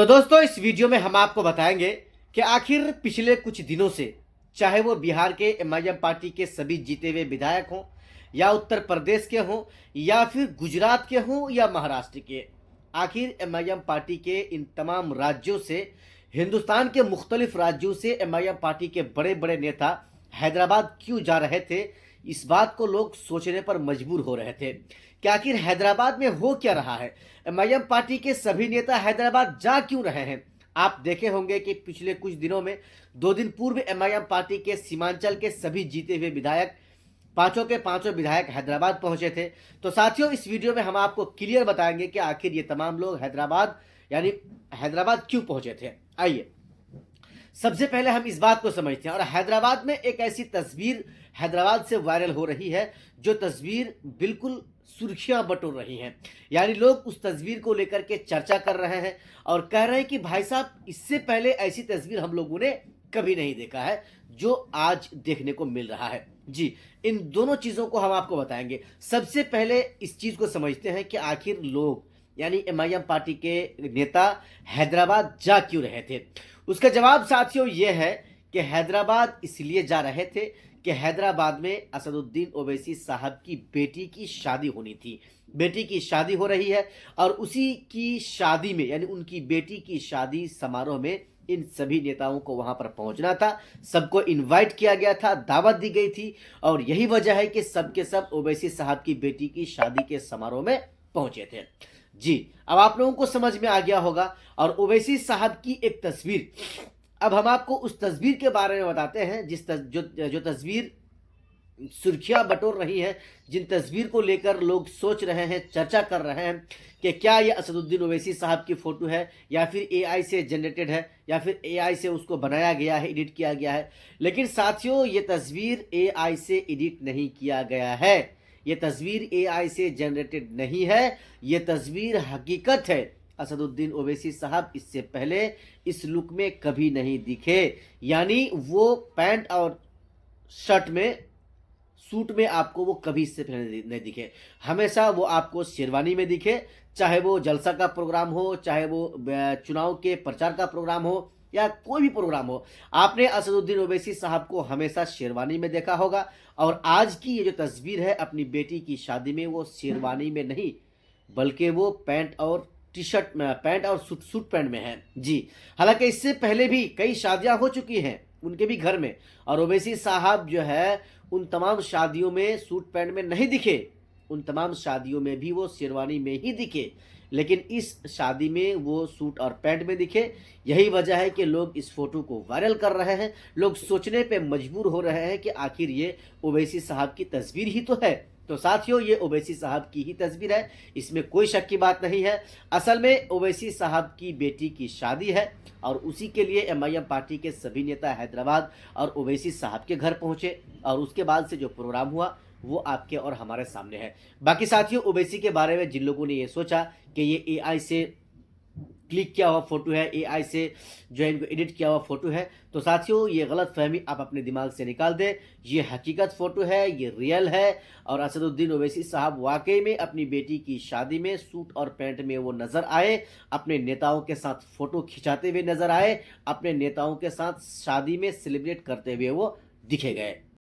तो दोस्तों इस वीडियो में हम आपको बताएंगे कि आखिर पिछले कुछ दिनों से चाहे वो बिहार के एमआईएम पार्टी के सभी जीते हुए विधायक हों या उत्तर प्रदेश के हों या फिर गुजरात के हों या महाराष्ट्र के, आखिर एमआईएम पार्टी के इन तमाम राज्यों से, हिंदुस्तान के मुख्तलिफ राज्यों से एमआईएम पार्टी के बड़े बड़े नेता हैदराबाद क्यों जा रहे थे। इस बात को लोग सोचने पर मजबूर हो रहे थे कि आखिर हैदराबाद में हो क्या रहा है, एमआईएम पार्टी के सभी नेता हैदराबाद जा क्यों रहे हैं। आप देखे होंगे कि पिछले कुछ दिनों में 2 दिन पूर्व एमआईएम पार्टी के सीमांचल के सभी जीते हुए विधायक, पांचों के पांचों विधायक हैदराबाद पहुंचे थे। तो साथियों इस वीडियो में हम आपको क्लियर बताएंगे कि आखिर ये तमाम लोग हैदराबाद क्यों पहुंचे थे। आइए सबसे पहले हम इस बात को समझते हैं। और हैदराबाद में एक ऐसी तस्वीर हैदराबाद से वायरल हो रही है जो तस्वीर बिल्कुल सुर्खियां बटोर रही हैं। यानी लोग उस तस्वीर को लेकर के चर्चा कर रहे हैं और कह रहे हैं कि भाई साहब इससे पहले ऐसी तस्वीर हम लोगों ने कभी नहीं देखा है जो आज देखने को मिल रहा है। जी, इन दोनों चीजों को हम आपको बताएंगे। सबसे पहले इस चीज को समझते हैं कि आखिर लोग यानी एमआईएम पार्टी के नेता हैदराबाद जा क्यों रहे थे। उसका जवाब साथियों यह है कि हैदराबाद इसलिए जा रहे थे कि हैदराबाद में असदुद्दीन ओवैसी साहब की बेटी की शादी होनी थी। बेटी की शादी हो रही है और उसी की शादी में यानी उनकी बेटी की शादी समारोह में इन सभी नेताओं को वहां पर पहुंचना था। सबको इनवाइट किया गया था, दावत दी गई थी और यही वजह है कि सबके सब ओवैसी साहब की बेटी की शादी के समारोह में पहुंचे थे। जी, अब आप लोगों को समझ में आ गया होगा। और ओवैसी साहब की एक तस्वीर, अब हम आपको उस तस्वीर के बारे में बताते हैं जो तस्वीर सुर्खियां बटोर रही है, जिन तस्वीर को लेकर लोग सोच रहे हैं, चर्चा कर रहे हैं कि क्या ये असदुद्दीन ओवैसी साहब की फोटो है या फिर एआई से जनरेटेड है या फिर एआई से उसको बनाया गया है, एडिट किया गया है। लेकिन साथियों ये तस्वीर एआई से एडिट नहीं किया गया है, ये तस्वीर एआई से जनरेटेड नहीं है, ये तस्वीर हकीकत है। असदुद्दीन ओवैसी साहब इससे पहले इस लुक में कभी नहीं दिखे, यानी वो पैंट और शर्ट में, सूट में आपको वो कभी इससे पहले नहीं दिखे। हमेशा वो आपको शेरवानी में दिखे, चाहे वो जलसा का प्रोग्राम हो, चाहे वो चुनाव के प्रचार का प्रोग्राम हो या कोई भी प्रोग्राम हो, आपने असदुद्दीन ओवैसी साहब को हमेशा शेरवानी में देखा होगा। और आज की ये जो तस्वीर है अपनी बेटी की शादी में, वो शेरवानी में नहीं बल्कि वो पैंट और टी शर्ट में, पैंट और सूट पैंट में है। जी, हालांकि इससे पहले भी कई शादियां हो चुकी हैं उनके भी घर में और ओवैसी साहब जो है उन तमाम शादियों में सूट पैंट में नहीं दिखे, उन तमाम शादियों में भी वो शेरवानी में ही दिखे, लेकिन इस शादी में वो सूट और पैंट में दिखे। यही वजह है कि लोग इस फोटो को वायरल कर रहे हैं। लोग सोचने पे मजबूर हो रहे हैं कि आखिर ये ओवैसी साहब की तस्वीर ही तो है। तो साथियों ये ओवैसी साहब की ही तस्वीर है, इसमें कोई शक की बात नहीं है। असल में ओवैसी साहब की बेटी की शादी है और उसी के लिए एमआईएम पार्टी के सभी नेता हैदराबाद और ओवैसी साहब के घर पहुंचे और उसके बाद से जो प्रोग्राम हुआ वो आपके और हमारे सामने है। बाकी साथियों ओवैसी के बारे में जिन लोगों ने ये सोचा कि ये एआई से क्लिक किया हुआ फोटो है, एआई से जो है इनको एडिट किया हुआ फोटो है, तो साथियों ये गलत फहमी आप अपने दिमाग से निकाल दें। ये हकीकत फोटो है, ये रियल है और असदुद्दीन ओवैसी साहब वाकई में अपनी बेटी की शादी में सूट और पैंट में वो नजर आए, अपने नेताओं के साथ फोटो खिंचाते हुए नजर आए, अपने नेताओं के साथ शादी में सेलिब्रेट करते हुए वो दिखे गए।